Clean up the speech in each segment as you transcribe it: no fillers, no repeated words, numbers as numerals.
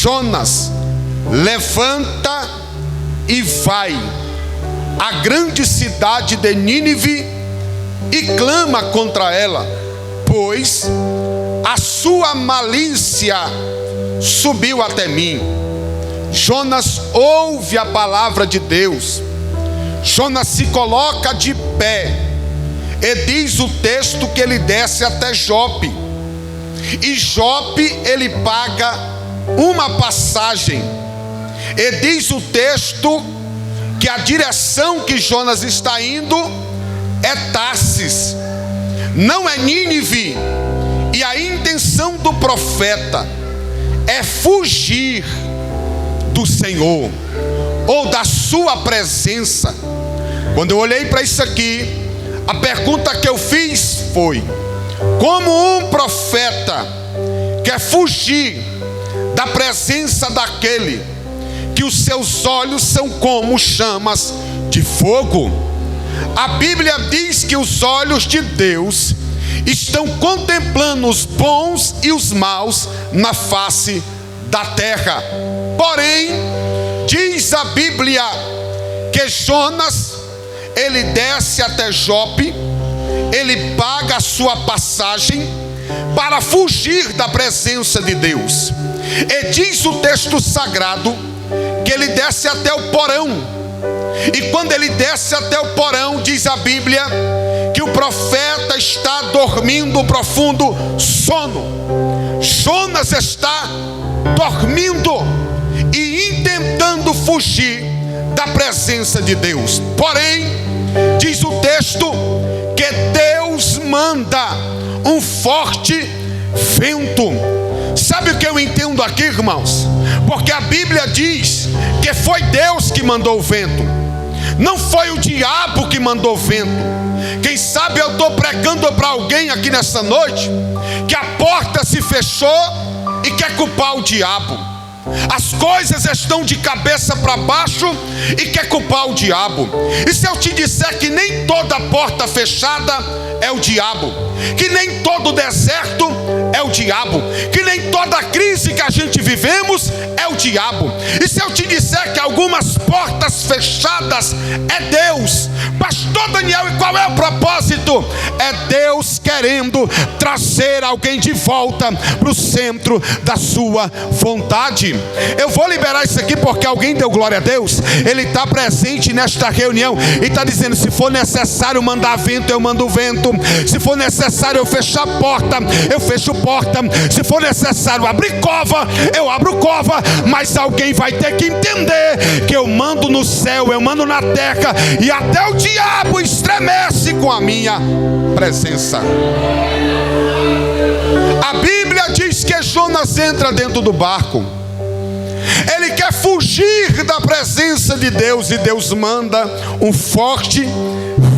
Jonas, levanta e vai à grande cidade de Nínive e clama contra ela, pois a sua malícia subiu até mim. Jonas ouve a palavra de Deus. Jonas se coloca de pé e diz o texto que ele desce até Jope. E Jope ele paga uma passagem. E diz o texto que a direção que Jonas está indo é Tarsis, não é Nínive. E a intenção do profeta é fugir do Senhor, ou da sua presença. Quando eu olhei para isso aqui, a pergunta que eu fiz foi: como um profeta quer fugir da presença daquele que os seus olhos são como chamas de fogo? A Bíblia diz que os olhos de Deus estão contemplando os bons e os maus na face da terra. Porém, diz a Bíblia que Jonas, ele desce até Jope, ele paga a sua passagem para fugir da presença de Deus. E diz o texto sagrado que ele desce até o porão. E quando ele desce até o porão, diz a Bíblia que o profeta está dormindo um profundo sono. Jonas está dormindo e intentando fugir da presença de Deus. Porém, diz o texto que Deus manda um forte vento. Sabe o que eu entendo aqui, irmãos? Porque a Bíblia diz que foi Deus que mandou o vento, não foi o diabo que mandou o vento. Quem sabe eu estou pregando para alguém aqui nessa noite que a porta se fechou e quer culpar o diabo. As coisas estão de cabeça para baixo e quer culpar o diabo. E se eu te disser que nem toda porta fechada é o diabo, que nem todo deserto é o diabo, que nem toda crise que a gente vivemos é o diabo. E se eu te disser que algumas portas fechadas é Deus, pastor Daniel, e qual é o propósito? É Deus querendo trazer alguém de volta para o centro da sua vontade. Eu vou liberar isso aqui porque alguém deu glória a Deus. Ele está presente nesta reunião e está dizendo: se for necessário mandar vento, eu mando vento. Se for necessário eu fechar porta, eu fecho porta. Se for necessário abrir cova, eu abro cova. Mas alguém vai ter que entender que eu mando no céu, eu mando na terra, e até o diabo estremece com a minha presença. A Bíblia diz que Jonas entra dentro do barco. Ele quer fugir da presença de Deus, e Deus manda um forte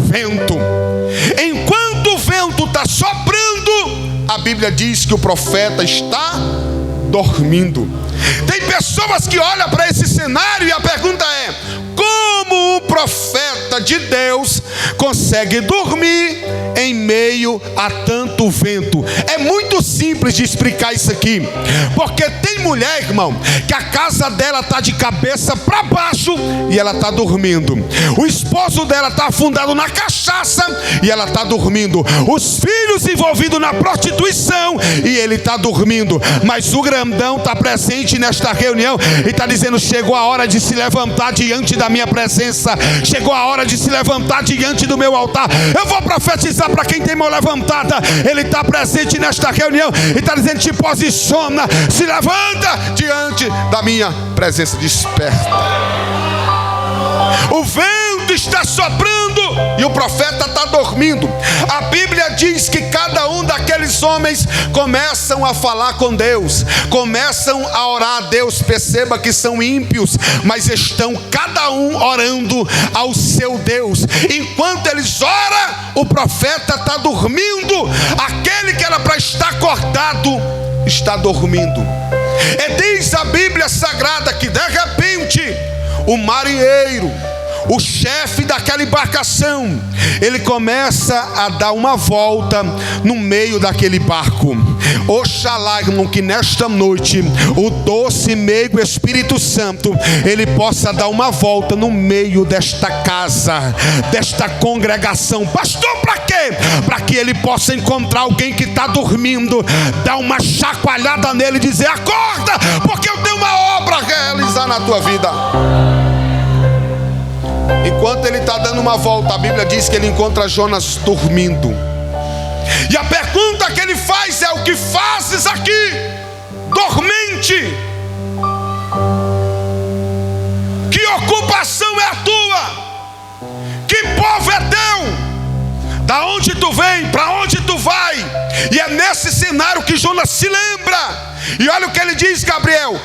vento. Enquanto o vento está soprando, a Bíblia diz que o profeta está dormindo. Tem pessoas que olham para esse cenário e a pergunta é: como um profeta de Deus consegue dormir em meio a tanto vento? É muito simples de explicar isso aqui, porque tem mulher, irmão, que a casa dela está de cabeça para baixo e ela está dormindo. O esposo dela está afundado na cachaça e ela está dormindo. Os filhos envolvidos na prostituição e ele está dormindo. Mas o grandão está presente nesta reunião e está dizendo: chegou a hora de se levantar diante da minha presença, chegou a hora de se levantar diante do meu altar. Eu vou profetizar para quem tem mão levantada. Ele está presente nesta reunião e está dizendo: te posiciona, se levanta diante da minha presença. Desperta. O vento está soprando e o profeta está dormindo. A Bíblia diz que cada um daqueles homens começam a falar com Deus, começam a orar a Deus. Perceba que são ímpios, mas estão cada um orando ao seu Deus. Enquanto eles oram, o profeta está dormindo. Aquele que era para estar acordado está dormindo. E diz a Bíblia Sagrada que de repente o marinheiro, o chefe daquela embarcação, ele começa a dar uma volta no meio daquele barco. Oxalá, irmão, que nesta noite o doce e meigo Espírito Santo, ele possa dar uma volta no meio desta casa, desta congregação. Pastor, para quê? Para que ele possa encontrar alguém que está dormindo, dar uma chacoalhada nele e dizer: acorda, porque eu tenho uma obra a realizar na tua vida. Enquanto ele está dando uma volta, a Bíblia diz que ele encontra Jonas dormindo. E a pergunta que ele faz é: o que fazes aqui, dormente? Que ocupação é a tua? Que povo é teu? Da onde tu vem? Para onde tu vai? E é nesse cenário que Jonas se lembra. E olha o que ele diz, Gabriel: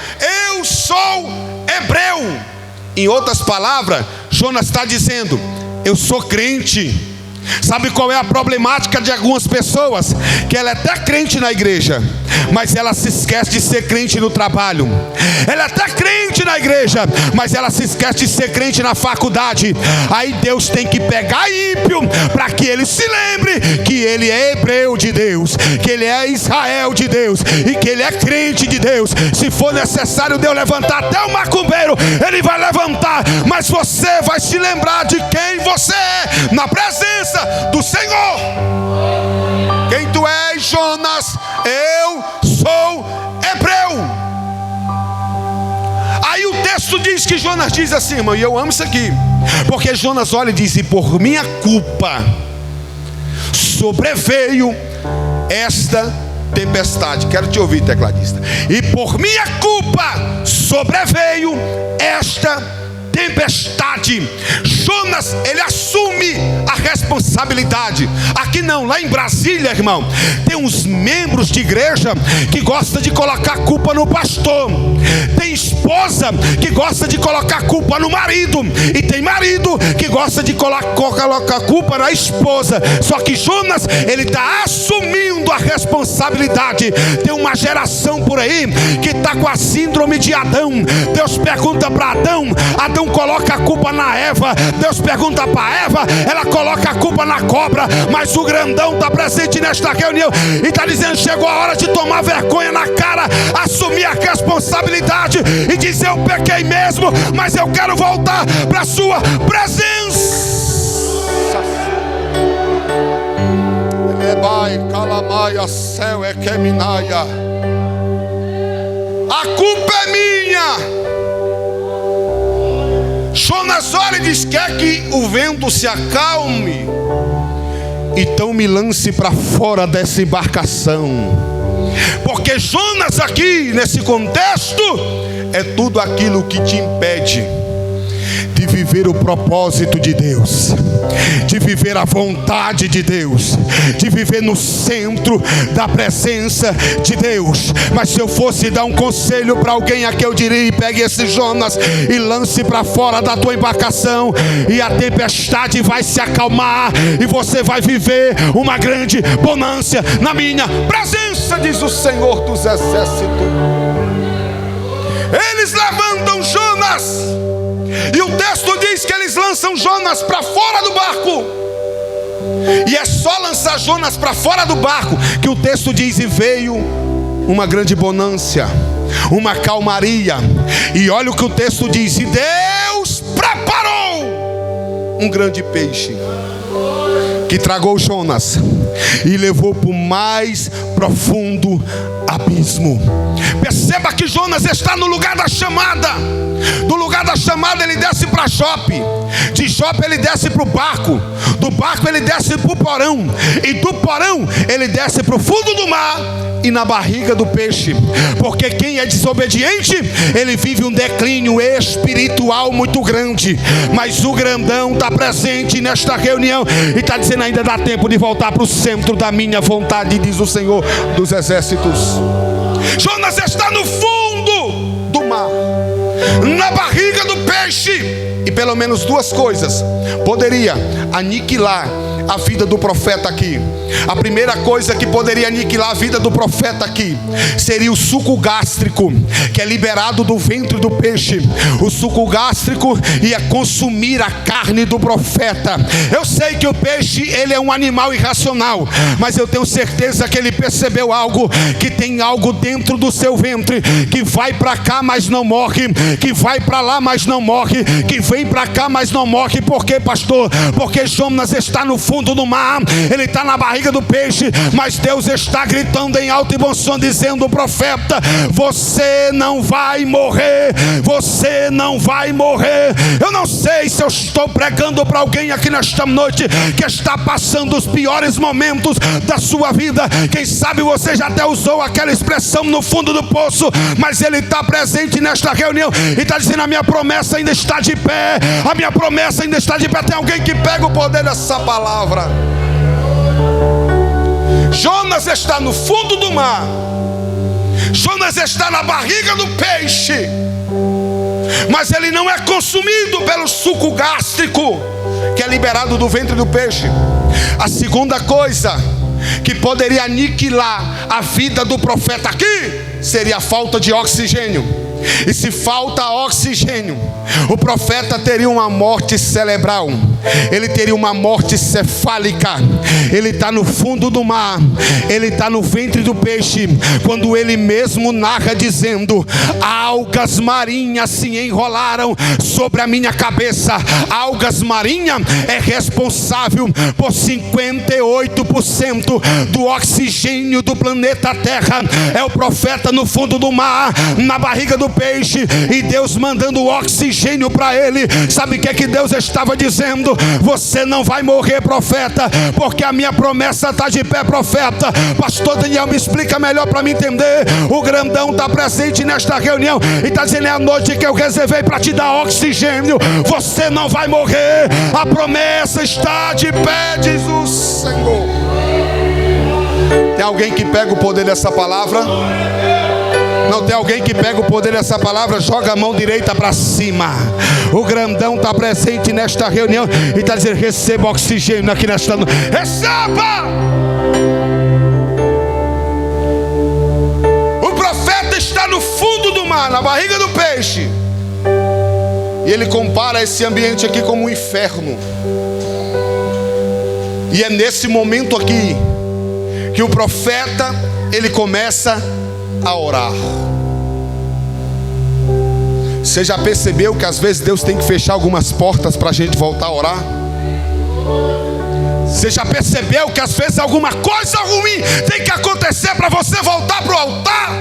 eu sou hebreu. Em outras palavras, Jonas está dizendo: eu sou crente. Sabe qual é a problemática de algumas pessoas? Que ela é até crente na igreja, mas ela se esquece de ser crente no trabalho. Ela é até crente na igreja, mas ela se esquece de ser crente na faculdade. Aí Deus tem que pegar ímpio para que ele se lembre que ele é hebreu de Deus, que ele é Israel de Deus e que ele é crente de Deus. Se for necessário Deus levantar até o macumbeiro, ele vai levantar, mas você vai se lembrar de quem você é na presença do Senhor. Quem tu és, Jonas? Eu sou hebreu. Aí o texto diz que Jonas diz assim, irmão, e eu amo isso aqui, porque Jonas olha e diz: e por minha culpa sobreveio esta tempestade. Quero te ouvir, tecladista. E por minha culpa sobreveio esta tempestade. Jonas, ele assume a responsabilidade. Aqui não, lá em Brasília, irmão, tem uns membros de igreja que gostam de colocar a culpa no pastor. Tem esposa que gosta de colocar a culpa no marido, e tem marido que gosta de colocar a culpa na esposa. Só que Jonas, ele está assumindo a responsabilidade. Tem uma geração por aí que está com a síndrome de Adão. Deus pergunta para Adão, Adão coloca a culpa na Eva. Deus pergunta para Eva, ela coloca a culpa na cobra. Mas o grandão está presente nesta reunião e está dizendo: chegou a hora de tomar vergonha na cara, assumir a responsabilidade e dizer: eu pequei mesmo, mas eu quero voltar para a sua presença. A culpa é minha. Jonas olha e diz: quer que o vento se acalme? Então me lance para fora dessa embarcação. Porque Jonas aqui, nesse contexto, é tudo aquilo que te impede de viver o propósito de Deus, de viver a vontade de Deus, de viver no centro da presença de Deus. Mas se eu fosse dar um conselho para alguém aqui, eu diria: pegue esse Jonas e lance para fora da tua embarcação, e a tempestade vai se acalmar, e você vai viver uma grande bonança na minha presença, diz o Senhor dos Exércitos. Eles levantam Jonas, e o texto diz que eles lançam Jonas para fora do barco. E é só lançar Jonas para fora do barco que o texto diz: e veio uma grande bonança, uma calmaria. E olha o que o texto diz: e Deus preparou um grande peixe que tragou Jonas e levou para o mais profundo abismo. Perceba que Jonas está no lugar da chamada. Do lugar da chamada ele desce para Jope. De Jope ele desce para o barco. Do barco ele desce para o porão. E do porão ele desce para o fundo do mar e na barriga do peixe. Porque quem é desobediente, ele vive um declínio espiritual muito grande. Mas o grandão está presente nesta reunião e está dizendo: ainda dá tempo de voltar para o centro da minha vontade, diz o Senhor dos Exércitos. Jonas está no fundo do mar, na barriga do peixe. E pelo menos duas coisas poderia aniquilar a vida do profeta aqui? A primeira coisa que poderia aniquilar a vida do profeta aqui seria o suco gástrico, que é liberado do ventre do peixe. O suco gástrico ia consumir a carne do profeta. Eu sei que o peixe, ele é um animal irracional, mas eu tenho certeza que ele percebeu algo, que tem algo dentro do seu ventre, que vai para cá mas não morre, que vai para lá mas não morre, que vem para cá mas não morre. Por quê, pastor? Porque Jonas está no fundo do mar, ele está na barriga do peixe, mas Deus está gritando em alto e bom som, dizendo: profeta, você não vai morrer, você não vai morrer. Eu não sei se eu estou pregando para alguém aqui nesta noite que está passando os piores momentos da sua vida. Quem sabe você já até usou aquela expressão no fundo do poço, mas ele está presente nesta reunião e está dizendo: a minha promessa ainda está de pé, a minha promessa ainda está de pé. Tem alguém que pega o poder dessa palavra? Jonas está no fundo do mar, Jonas está na barriga do peixe, mas ele não é consumido pelo suco gástrico que é liberado do ventre do peixe. A segunda coisa que poderia aniquilar a vida do profeta aqui seria a falta de oxigênio. E se falta oxigênio, o profeta teria uma morte cerebral, ele teria uma morte cefálica. Ele está no fundo do mar, ele está no ventre do peixe, quando ele mesmo narra dizendo: algas marinhas se enrolaram sobre a minha cabeça. Algas marinhas é responsável por 58% do oxigênio do planeta Terra. É o profeta no fundo do mar, na barriga do peixe, e Deus mandando oxigênio para ele. Sabe o que é que Deus estava dizendo? Você não vai morrer, profeta, porque a minha promessa está de pé, profeta. Pastor Daniel, me explica melhor para me entender. O grandão está presente nesta reunião e está dizendo: é a noite que eu reservei para te dar oxigênio. Você não vai morrer, a promessa está de pé, diz o Senhor. Tem alguém que pega o poder dessa palavra? Não tem alguém que pega o poder dessa palavra? Joga a mão direita para cima. O grandão está presente nesta reunião e está dizendo: receba oxigênio aqui nesta noite. Receba! O profeta está no fundo do mar, na barriga do peixe, e ele compara esse ambiente aqui como um inferno. E é nesse momento aqui que o profeta, ele começa a orar. Você já percebeu que às vezes Deus tem que fechar algumas portas para a gente voltar a orar? Você já percebeu que às vezes alguma coisa ruim tem que acontecer para você voltar para o altar?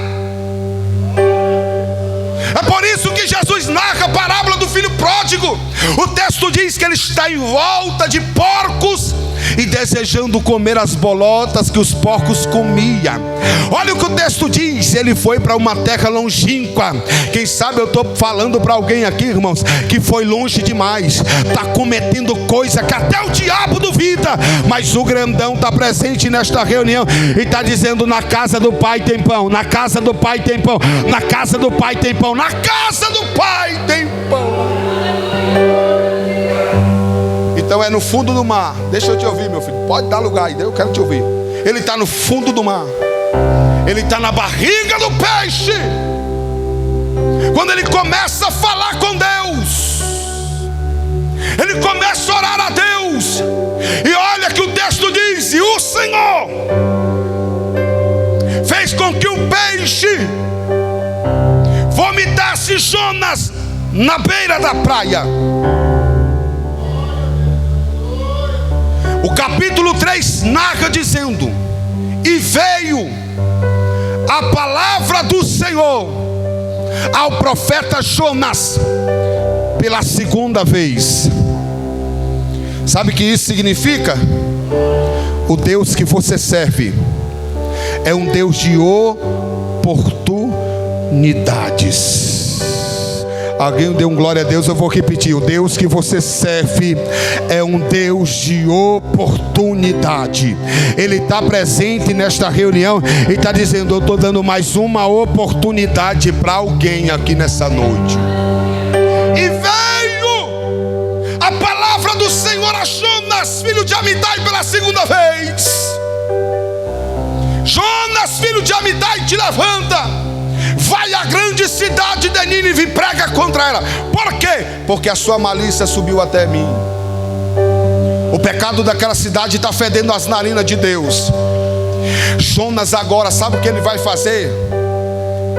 É por isso que Jesus narra a parábola do filho pródigo. O texto diz que ele está em volta de porcos e desejando comer as bolotas que os porcos comiam. Olha o que o texto diz: ele foi para uma terra longínqua. Quem sabe eu estou falando para alguém aqui, irmãos, que foi longe demais, está cometendo coisa que até o diabo duvida, mas o grandão está presente nesta reunião e está dizendo: na casa do Pai tem pão, na casa do Pai tem pão, na casa do Pai tem pão, na casa do Pai tem pão. Então é no fundo do mar. Deixa eu te ouvir, meu filho. Pode dar lugar aí, eu quero te ouvir. Ele está no fundo do mar, ele está na barriga do peixe. Quando ele começa a falar com Deus, ele começa a orar a Deus. E olha que o texto diz: e o Senhor fez com que o peixe vomitasse Jonas na beira da praia. O capítulo 3 narra dizendo: e veio a palavra do Senhor ao profeta Jonas pela segunda vez. Sabe o que isso significa? O Deus que você serve é um Deus de oportunidades. Alguém deu um glória a Deus? Eu vou repetir: o Deus que você serve é um Deus de oportunidade. Ele está presente nesta reunião e está dizendo: eu estou dando mais uma oportunidade para alguém aqui nessa noite. E veio a palavra do Senhor a Jonas Jonas, filho de Amitai, pela segunda vez. Jonas, filho de Amitai, te levanta, vai à grande cidade de Nínive e prega contra ela. Por quê? Porque a sua malícia subiu até mim. O pecado daquela cidade está fedendo as narinas de Deus. Jonas agora, sabe o que ele vai fazer?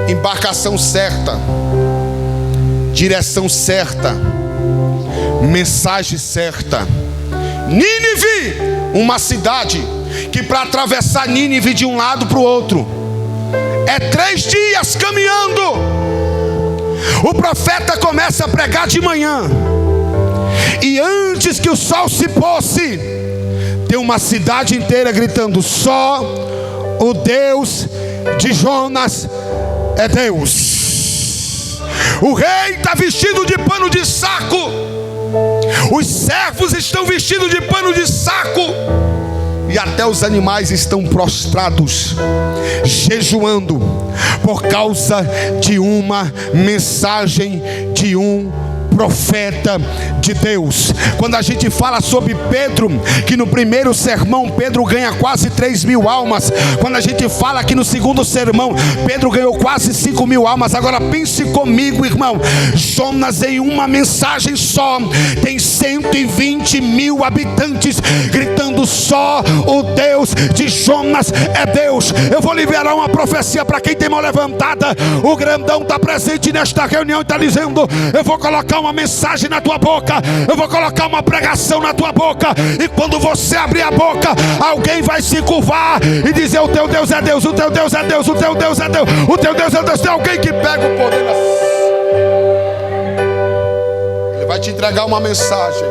Embarcação certa, direção certa, mensagem certa. Nínive, uma cidade que para atravessar Nínive de um lado para o outro é 3 dias caminhando. O profeta começa a pregar de manhã, e antes que o sol se posse, tem uma cidade inteira gritando: só o Deus de Jonas é Deus. O rei está vestido de pano de saco, os servos estão vestidos de pano de saco, e até os animais estão prostrados, jejuando, por causa de uma mensagem de um profeta de Deus. Quando a gente fala sobre Pedro, que no primeiro sermão Pedro ganha quase 3.000 almas. Quando a gente fala que no segundo sermão Pedro ganhou quase 5.000 almas. Agora pense comigo, irmão. Jonas, em uma mensagem só, tem 120.000 habitantes gritando: só o Deus de Jonas é Deus. Eu vou liberar uma profecia para quem tem mão levantada. O grandão está presente nesta reunião e está dizendo: eu vou colocar uma mensagem na tua boca, eu vou colocar uma pregação na tua boca, e quando você abrir a boca, alguém vai se curvar e dizer: o teu Deus é Deus, o teu Deus é Deus, o teu Deus é Deus, o teu Deus é Deus. Tem alguém que pega o poder, ele vai te entregar uma mensagem.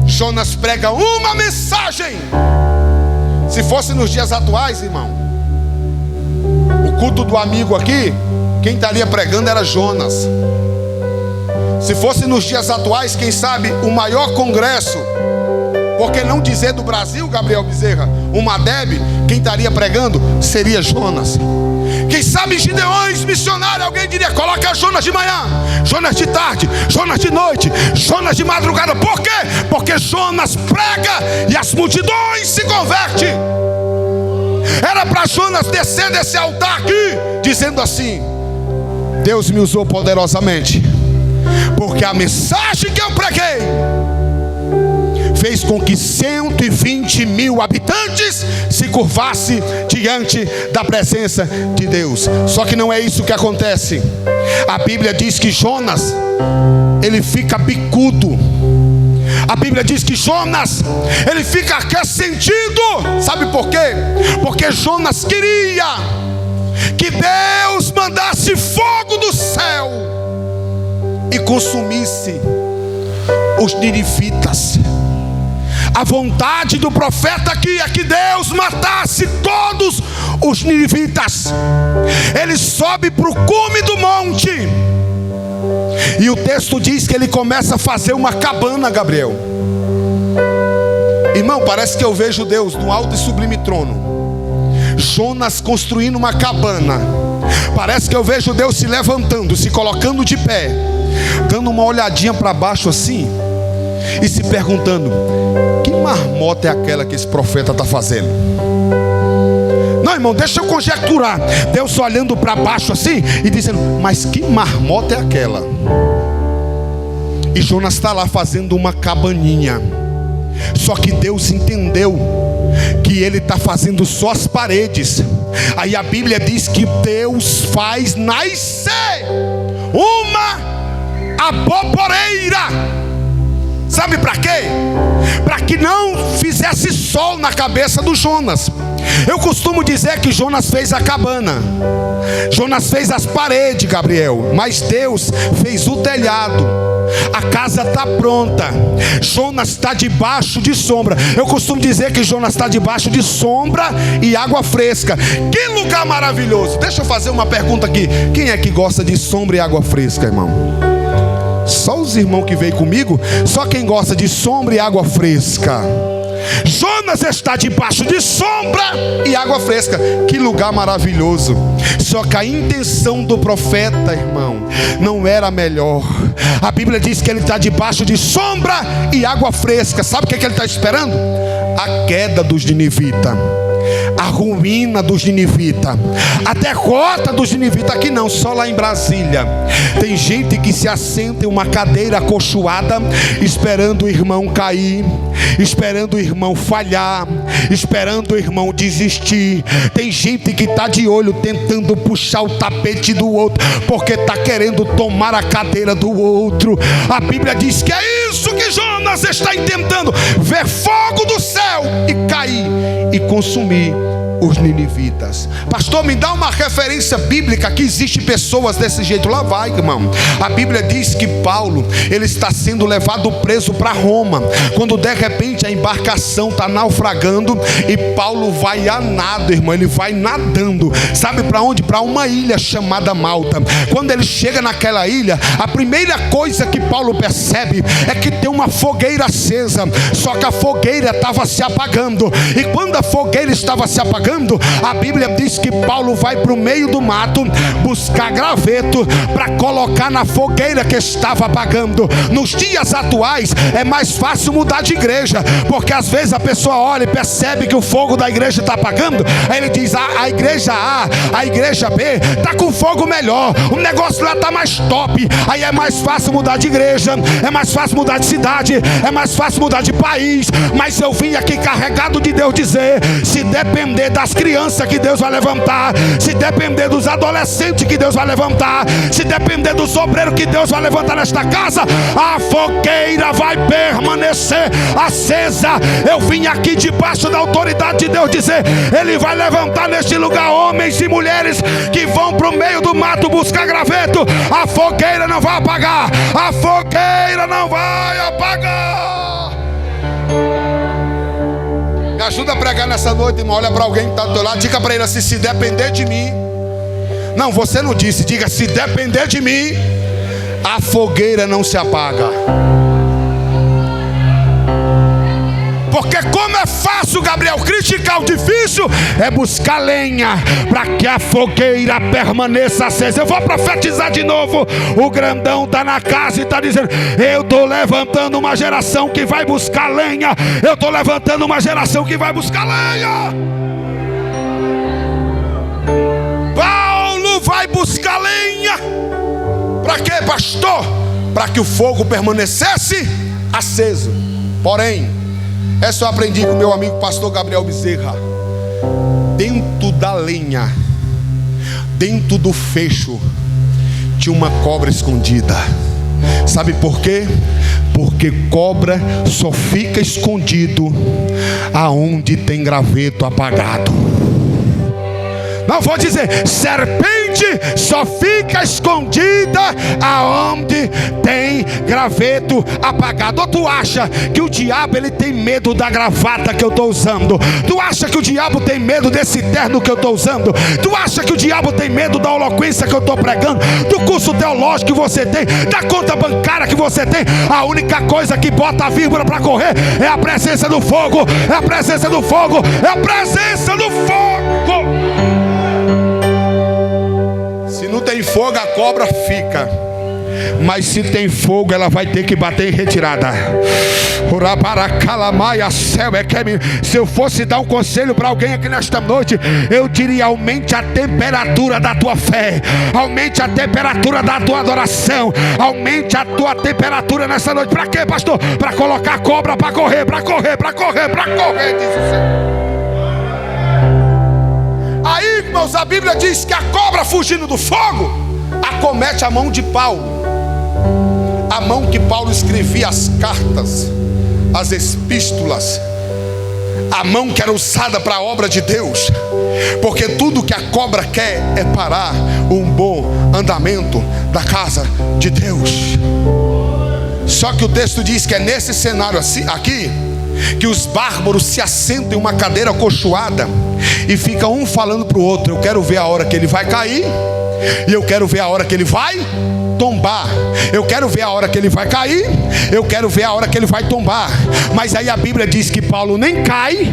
Jonas prega uma mensagem. Se fosse nos dias atuais, irmão, o culto do amigo aqui, quem estaria pregando era Jonas. Se fosse nos dias atuais, quem sabe o maior congresso, por que não dizer do Brasil, Gabriel Bezerra, uma Deb, quem estaria pregando seria Jonas. Quem sabe Gideões missionários, alguém diria: coloca Jonas de manhã, Jonas de tarde, Jonas de noite, Jonas de madrugada. Por quê? Porque Jonas prega e as multidões se convertem. Era para Jonas descer desse altar aqui dizendo assim: Deus me usou poderosamente, porque a mensagem que eu preguei fez com que 120.000 habitantes se curvassem diante da presença de Deus. Só que não é isso que acontece. A Bíblia diz que Jonas, ele fica bicudo. A Bíblia diz que Jonas, ele fica ressentido. Sabe por quê? Porque Jonas queria que Deus mandasse fogo do céu e consumisse os ninivitas. A vontade do profeta aqui é que Deus matasse todos os ninivitas. Ele sobe para o cume do monte, e o texto diz que ele começa a fazer uma cabana, Gabriel. Irmão, parece que eu vejo Deus no alto e sublime trono, Jonas construindo uma cabana. Parece que eu vejo Deus se levantando, se colocando de pé, dando uma olhadinha para baixo assim, e se perguntando: que marmota é aquela que esse profeta está fazendo? Não, irmão, deixa eu conjecturar. Deus olhando para baixo assim e dizendo: mas que marmota é aquela? E Jonas está lá fazendo uma cabaninha. Só que Deus entendeu que ele está fazendo só as paredes. Aí a Bíblia diz que Deus faz nascer uma aboboreira. Sabe para quê? Para que não fizesse sol na cabeça do Jonas. Eu costumo dizer que Jonas fez a cabana, Jonas fez as paredes, Gabriel, mas Deus fez o telhado. A casa está pronta, Jonas está debaixo de sombra. Eu costumo dizer que Jonas está debaixo de sombra e água fresca. Que lugar maravilhoso. Deixa eu fazer uma pergunta aqui: quem é que gosta de sombra e água fresca, irmão? Só os irmãos que veio comigo. Só quem gosta de sombra e água fresca. Jonas está debaixo de sombra e água fresca. Que lugar maravilhoso. Só que a intenção do profeta, irmão, não era melhor. A Bíblia diz que ele está debaixo de sombra e água fresca. Sabe o que ele está esperando? A queda dos ninivitas, a ruína dos ninivitas, a derrota dos ninivitas. Aqui não, só lá em Brasília tem gente que se assenta em uma cadeira acolchoada, esperando o irmão cair, esperando o irmão falhar, esperando o irmão desistir. Tem gente que está de olho tentando puxar o tapete do outro, porque está querendo tomar a cadeira do outro. A Bíblia diz que é isso que Jonas está intentando: ver fogo do céu e cair e consumir os ninivitas. Pastor, me dá uma referência bíblica que existe pessoas desse jeito. Lá vai, irmão. A Bíblia diz que Paulo, ele está sendo levado preso para Roma, quando de repente a embarcação está naufragando e Paulo vai a nado, irmão. Ele vai nadando, sabe para onde? Para uma ilha chamada Malta. Quando ele chega naquela ilha, a primeira coisa que Paulo percebe é que tem uma fogueira acesa, só que a fogueira estava se apagando. E quando a fogueira estava se apagando, a Bíblia diz que Paulo vai para o meio do mato buscar graveto para colocar na fogueira que estava apagando. Nos dias atuais é mais fácil mudar de igreja, porque às vezes a pessoa olha e percebe que o fogo da igreja está apagando, aí ele diz: a igreja A, a igreja B está com fogo melhor, o negócio lá está mais top. Aí é mais fácil mudar de igreja, é mais fácil mudar de cidade, é mais fácil mudar de país. Mas eu vim aqui carregado de Deus dizer: se depender das crianças que Deus vai levantar, se depender dos adolescentes que Deus vai levantar, se depender dos obreiros que Deus vai levantar nesta casa, a fogueira vai permanecer acesa. Eu vim aqui debaixo da autoridade de Deus dizer: Ele vai levantar neste lugar homens e mulheres que vão para o meio do mato buscar graveto. A fogueira não vai apagar, a fogueira não vai apagar. Me ajuda a pregar nessa noite, irmão. Olha para alguém que está do teu lado, diga para ele assim: se depender de mim. Não, você não disse, diga: se depender de mim, a fogueira não se apaga. Porque como é fácil, Gabriel, criticar, o difícil é buscar lenha para que a fogueira permaneça acesa. Eu vou profetizar de novo. O grandão está na casa e está dizendo: eu estou levantando uma geração que vai buscar lenha. Eu estou levantando uma geração que vai buscar lenha. Paulo vai buscar lenha. Para quê, pastor? Para que o fogo permanecesse aceso. Porém, essa eu aprendi com meu amigo pastor Gabriel Bezerra. Dentro da lenha, dentro do fecho, tinha uma cobra escondida. Sabe por quê? Porque cobra só fica escondido aonde tem graveto apagado. Não, vou dizer: serpente só fica escondida aonde tem graveto apagado. Ou tu acha que o diabo ele tem medo da gravata que eu estou usando? Tu acha que o diabo tem medo desse terno que eu estou usando? Tu acha que o diabo tem medo da eloquência que eu estou pregando? Do curso teológico que você tem? Da conta bancária que você tem? A única coisa que bota a vírgula para correr é a presença do fogo. É a presença do fogo. É a presença do fogo. Se não tem fogo, a cobra fica. Mas se tem fogo, ela vai ter que bater em retirada. Se eu fosse dar um conselho para alguém aqui nesta noite, eu diria: aumente a temperatura da tua fé, aumente a temperatura da tua adoração, aumente a tua temperatura nessa noite. Para quê, pastor? Para colocar a cobra para correr, para correr, para correr, para correr, diz o Senhor. Aí, irmãos, a Bíblia diz que a cobra, fugindo do fogo, acomete a mão de Paulo. A mão que Paulo escrevia as cartas, as epístolas, a mão que era usada para a obra de Deus. Porque tudo que a cobra quer é parar um bom andamento da casa de Deus. Só que o texto diz que é nesse cenário aqui que os bárbaros se assentam em uma cadeira acolchoada e ficam um falando para o outro: eu quero ver a hora que ele vai cair E eu quero ver a hora que ele vai tombar. Eu quero ver a hora que ele vai cair. Eu quero ver a hora que ele vai tombar. Mas aí a Bíblia diz que Paulo nem cai,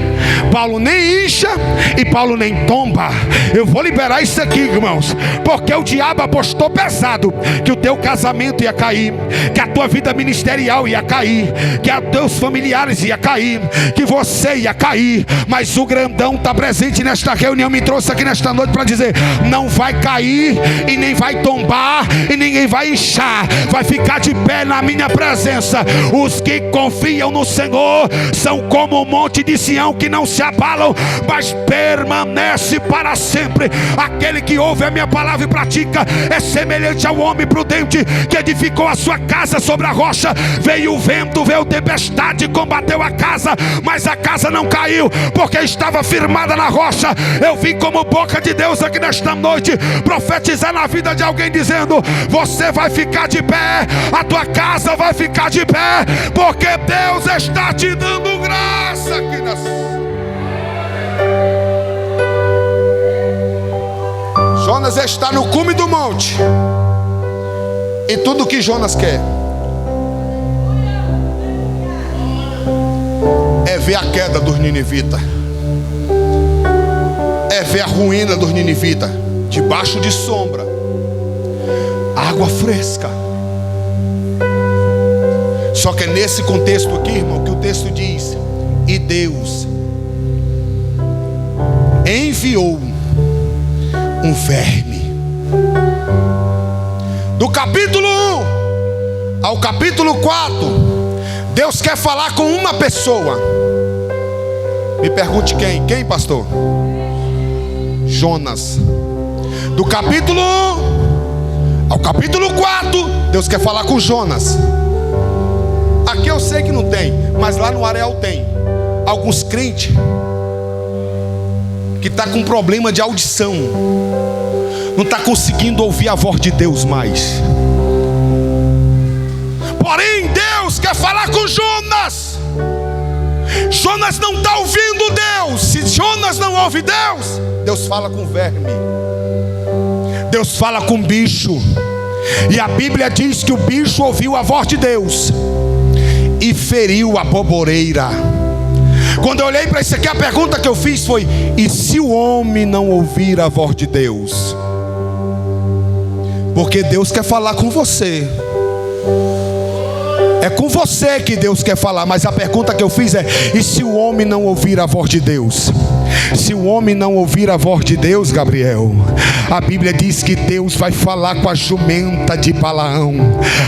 Paulo nem incha e Paulo nem tomba. Eu vou liberar isso aqui, irmãos, porque o diabo apostou pesado que o teu casamento ia cair, que a tua vida ministerial ia cair, que os teus familiares ia cair, que você ia cair. Mas o grandão está presente nesta reunião, me trouxe aqui nesta noite para dizer: não vai cair e nem vai tombar e ninguém vai inchar, vai ficar de pé na minha presença. Os que confiam no Senhor são como o monte de Sião, que não se abalam, mas permanece para sempre. Aquele que ouve a minha palavra e pratica é semelhante ao homem prudente que edificou a sua casa sobre a rocha. Veio o vento, veio tempestade, combateu a casa, mas a casa não caiu, porque estava firmada na rocha. Eu vim como boca de Deus aqui nesta noite profetizar na vida de alguém, dizendo: você vai ficar de pé, a tua casa vai ficar de pé, porque Deus está te dando graça aqui nessa. Jonas está no cume do monte, e tudo que Jonas quer é ver a queda dos ninivitas, é ver a ruína dos ninivitas, debaixo de sombra, água fresca. Só que é nesse contexto aqui, irmão, que o texto diz: e Deus enviou um verme. Do capítulo 1 ao capítulo 4, Deus quer falar com uma pessoa. Me pergunte quem? Quem, pastor? Jonas. Do capítulo 1 ao capítulo 4, Deus quer falar com Jonas. Aqui eu sei que não tem, mas lá no Areal tem. Alguns crentes que está com problema de audição, não está conseguindo ouvir a voz de Deus mais. Porém Deus quer falar com Jonas. Jonas não está ouvindo Deus. Se Jonas não ouve Deus, Deus fala com verme, Deus fala com bicho. E a Bíblia diz que o bicho ouviu a voz de Deus e feriu a boboreira. Quando eu olhei para isso aqui, a pergunta que eu fiz foi: e se o homem não ouvir a voz de Deus? Porque Deus quer falar com você. É com você que Deus quer falar. Mas a pergunta que eu fiz é: e se o homem não ouvir a voz de Deus? Se o homem não ouvir a voz de Deus, Gabriel, a Bíblia diz que Deus vai falar com a jumenta de Balaão.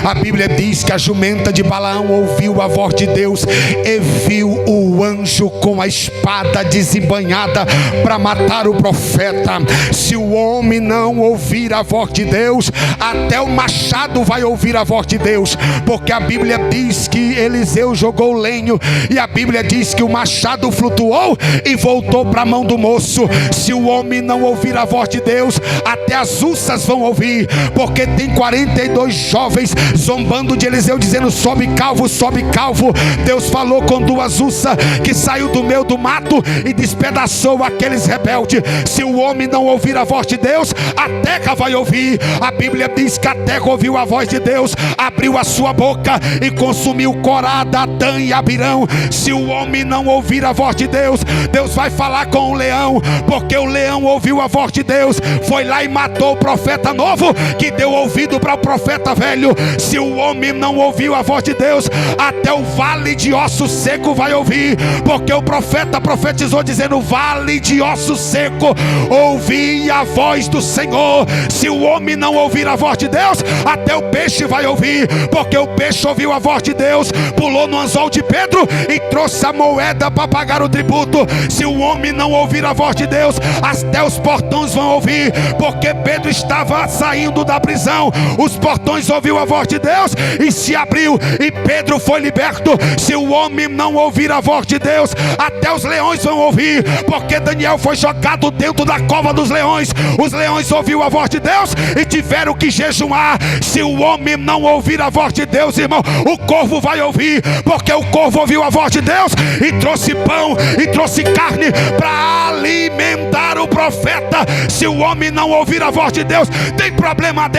A Bíblia diz que a jumenta de Balaão ouviu a voz de Deus e viu o anjo com a espada desembainhada para matar o profeta. Se o homem não ouvir a voz de Deus, até o machado vai ouvir a voz de Deus, porque a Bíblia diz que Eliseu jogou lenho e a Bíblia diz que o machado flutuou e voltou para a mão do moço. Se o homem não ouvir a voz de Deus, até as ursas vão ouvir, porque tem 42 jovens zombando de Eliseu, dizendo: sobe calvo, sobe calvo. Deus falou com duas ursas que saiu do meio do mato e despedaçou aqueles rebeldes. Se o homem não ouvir a voz de Deus, a terra vai ouvir. A Bíblia diz que a terra ouviu a voz de Deus, abriu a sua boca e consumiu Corá, Datã e Abirão. Se o homem não ouvir a voz de Deus, Deus vai falar com o leão, porque o leão ouviu a voz de Deus, foi lá e matou o profeta novo, que deu ouvido para o profeta velho. Se o homem não ouviu a voz de Deus, até o vale de osso seco vai ouvir, porque o profeta profetizou dizendo: vale de osso seco, ouvi a voz do Senhor. Se o homem não ouvir a voz de Deus, até o peixe vai ouvir, porque o peixe ouviu a voz de Deus, pulou no anzol de Pedro e trouxe a moeda para pagar o tributo. Se o homem não ouvir a voz de Deus, até os portões vão ouvir, porque Pedro estava saindo da prisão, os portões ouviu a voz de Deus e se abriu, e Pedro foi liberto. Se o homem não ouvir a voz de Deus, até os leões vão ouvir, porque Daniel foi jogado dentro da cova dos leões. Os leões ouviu a voz de Deus e tiveram que jejuar. Se o homem não ouvir a voz de Deus, irmão, o corvo vai ouvir, porque o corvo ouviu a voz de Deus e trouxe pão e trouxe carne para alimentar o profeta. Se o homem não ouvir a voz de Deus, tem problema.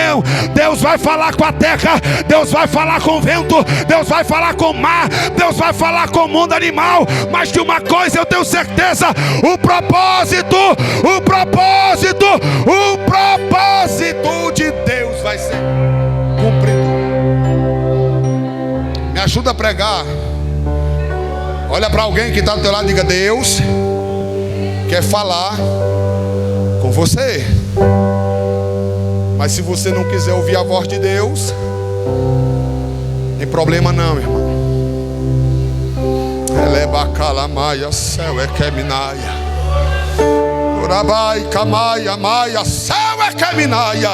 Deus vai falar com a terra, Deus vai falar com o vento, Deus vai falar com o mar, Deus vai falar com o mundo animal. Mas de uma coisa eu tenho certeza: o propósito de Deus vai ser cumprido. Me ajuda a pregar. Olha para alguém que está do teu lado e diga: Deus quer falar com você. Mas se você não quiser ouvir a voz de Deus, tem problema não, irmão. Elebacalamaia, céu é queminaia. Urabai, camaia, maia, céu é queminaia.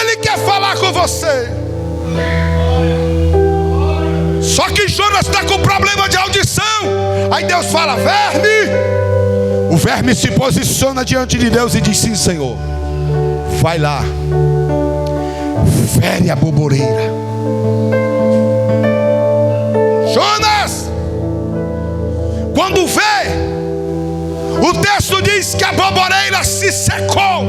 Ele quer falar com você. Só que Jonas está com problema de audição. Aí Deus fala: verme. O verme se posiciona diante de Deus e diz: sim, Senhor. Vai lá, fere a boboreira. Jonas, quando vê, o texto diz que a boboreira se secou.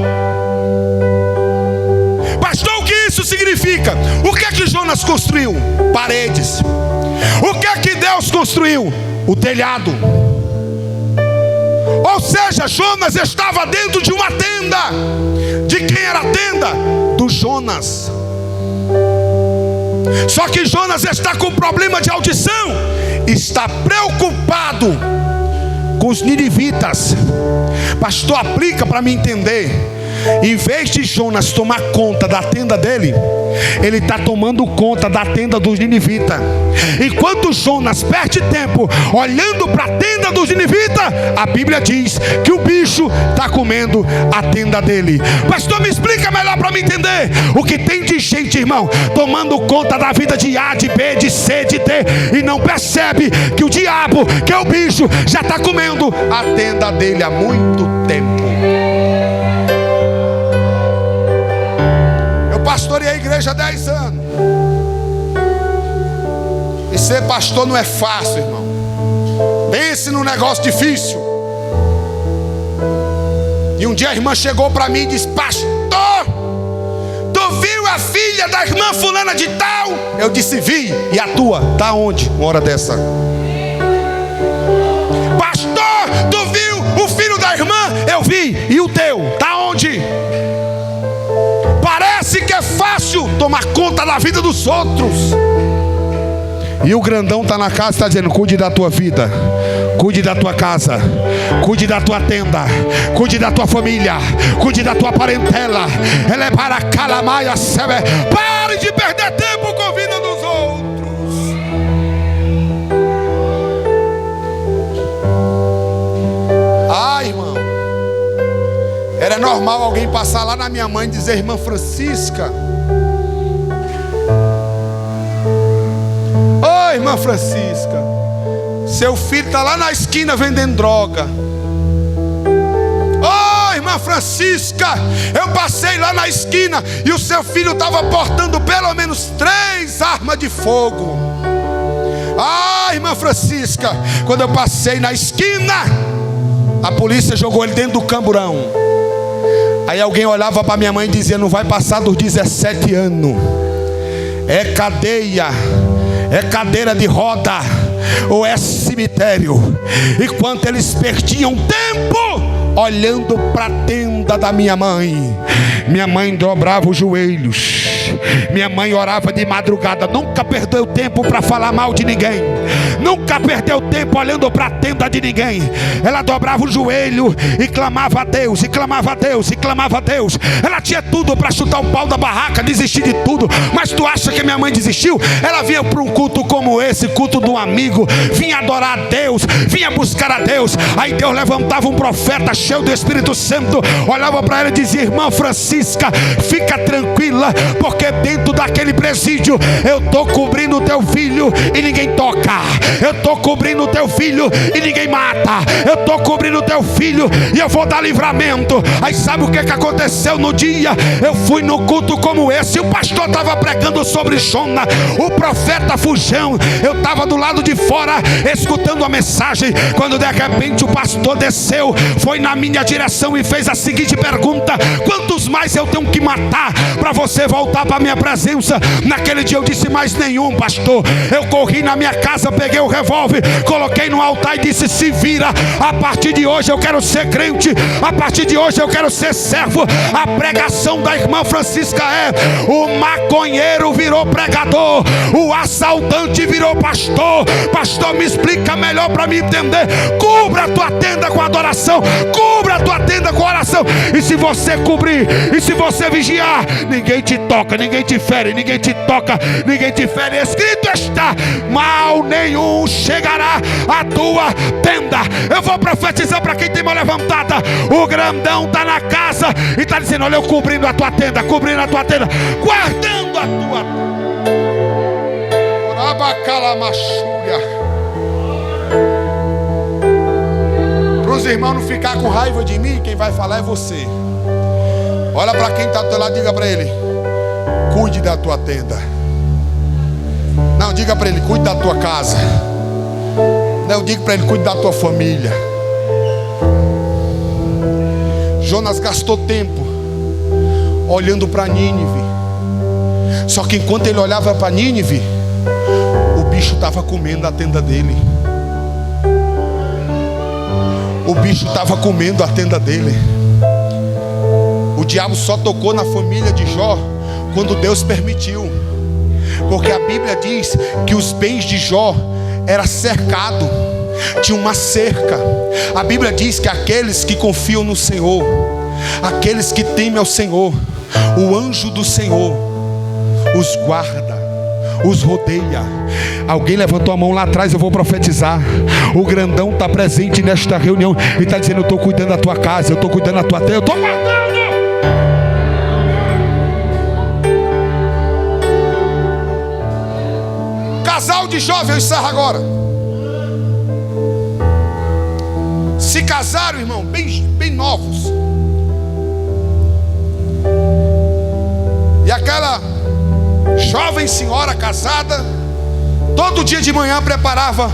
Pastor, o que isso significa? O que é que Jonas construiu? Paredes. O que é que Deus construiu? O telhado. Ou seja, Jonas estava dentro de uma tenda. De quem era a tenda? Do Jonas. Só que Jonas está com problema de audição. Está preocupado com os ninivitas. Pastor, aplica para me entender. Em vez de Jonas tomar conta da tenda dele, ele está tomando conta da tenda dos ninivitas. Enquanto Jonas perde tempo olhando para a tenda dos ninivitas, a Bíblia diz que o bicho está comendo a tenda dele. Pastor, me explica melhor para me entender. O que tem de gente, irmão, tomando conta da vida de A, de B, de C, de D, e não percebe que o diabo, que é o bicho, já está comendo a tenda dele há muito tempo. Pastorei a igreja há 10 anos. E ser pastor não é fácil, irmão. Pense num negócio difícil. E um dia a irmã chegou para mim e disse: pastor, tu viu a filha da irmã fulana de tal? Eu disse: vi. E a tua? Tá onde? Uma hora dessa. Pastor, tu viu o filho da irmã? Eu vi. E o teu? Tá onde? Parece que é fácil tomar conta da vida dos outros. E o grandão está na casa e está dizendo: cuide da tua vida, cuide da tua casa, cuide da tua tenda, cuide da tua família, cuide da tua parentela. Ela é para calamaia, pare de perder tempo com a vida dos outros. Ai, irmão, era normal alguém passar lá na minha mãe e dizer: irmã Francisca, ô irmã Francisca, seu filho está lá na esquina vendendo droga. Ô irmã Francisca, eu passei lá na esquina e o seu filho estava portando pelo menos 3 armas de fogo. Ah, irmã Francisca, quando eu passei na esquina, a polícia jogou ele dentro do camburão. Aí alguém olhava para minha mãe e dizia: não vai passar dos 17 anos. É cadeia, é cadeira de roda, ou é cemitério. E quando eles perdiam tempo olhando para a tenda da minha mãe dobrava os joelhos, minha mãe orava de madrugada, nunca perdeu tempo para falar mal de ninguém, nunca perdeu tempo olhando para a tenda de ninguém. Ela dobrava o joelho e clamava a Deus, e clamava a Deus, e clamava a Deus. Ela tinha tudo para chutar o pau da barraca, desistir de tudo. Mas tu acha que minha mãe desistiu? Ela vinha para um culto como esse, culto do amigo, vinha adorar a Deus, vinha buscar a Deus. Aí Deus levantava um profeta cheio do Espírito Santo, olhava para ela e dizia: irmã Francisca, fica tranquila, porque dentro daquele presídio. Eu estou cobrindo o teu filho e ninguém toca. Eu estou cobrindo o teu filho e ninguém mata. Eu estou cobrindo o teu filho e eu vou dar livramento. Aí sabe o que aconteceu no dia? Eu fui no culto como esse, o pastor estava pregando sobre Jona, o profeta Fujão. Eu estava do lado de fora escutando a mensagem, quando de repente o pastor desceu, foi na minha direção e fez a seguinte pergunta: quantos mais eu tenho que matar para você voltar para a minha presença? Naquele dia eu disse: mais nenhum, pastor. Eu corri na minha casa, peguei o revólver, coloquei no altar e disse: se vira, a partir de hoje eu quero ser crente, a partir de hoje eu quero ser servo. A pregação da irmã Francisca é: o maconheiro virou pregador, o assaltante virou pastor. Pastor, me explica melhor para me entender. Cubra a tua tenda com adoração, cubra a tua tenda com oração. E se você cobrir, e se você vigiar, ninguém te toca, ninguém te fere, ninguém te toca, ninguém te fere. Escrito está: mal nenhum chegará à tua tenda. Eu vou profetizar para quem tem mão levantada. O grandão está na casa e está dizendo: olha, eu cobrindo a tua tenda, cobrindo a tua tenda, guardando a tua tenda. Para os irmãos não ficar com raiva de mim, quem vai falar é você. Olha para quem está do teu lado, diga para ele: cuide da tua tenda. Não, diga para ele: cuide da tua casa. Não, diga para ele: cuide da tua família. Jonas gastou tempo olhando para Nínive. Só que enquanto ele olhava para Nínive, o bicho estava comendo a tenda dele. O bicho estava comendo a tenda dele. O diabo só tocou na família de Jó quando Deus permitiu. Porque a Bíblia diz que os bens de Jó era cercado, tinha uma cerca. A Bíblia diz que aqueles que confiam no Senhor, aqueles que temem ao Senhor, o anjo do Senhor os guarda, os rodeia. Alguém levantou a mão lá atrás, eu vou profetizar. O grandão está presente nesta reunião e está dizendo: eu estou cuidando da tua casa, eu estou cuidando da tua terra, eu estou guardando. Casal de jovens, eu encerro agora. Se casaram, irmão, bem novos. E aquela jovem senhora casada, todo dia de manhã preparava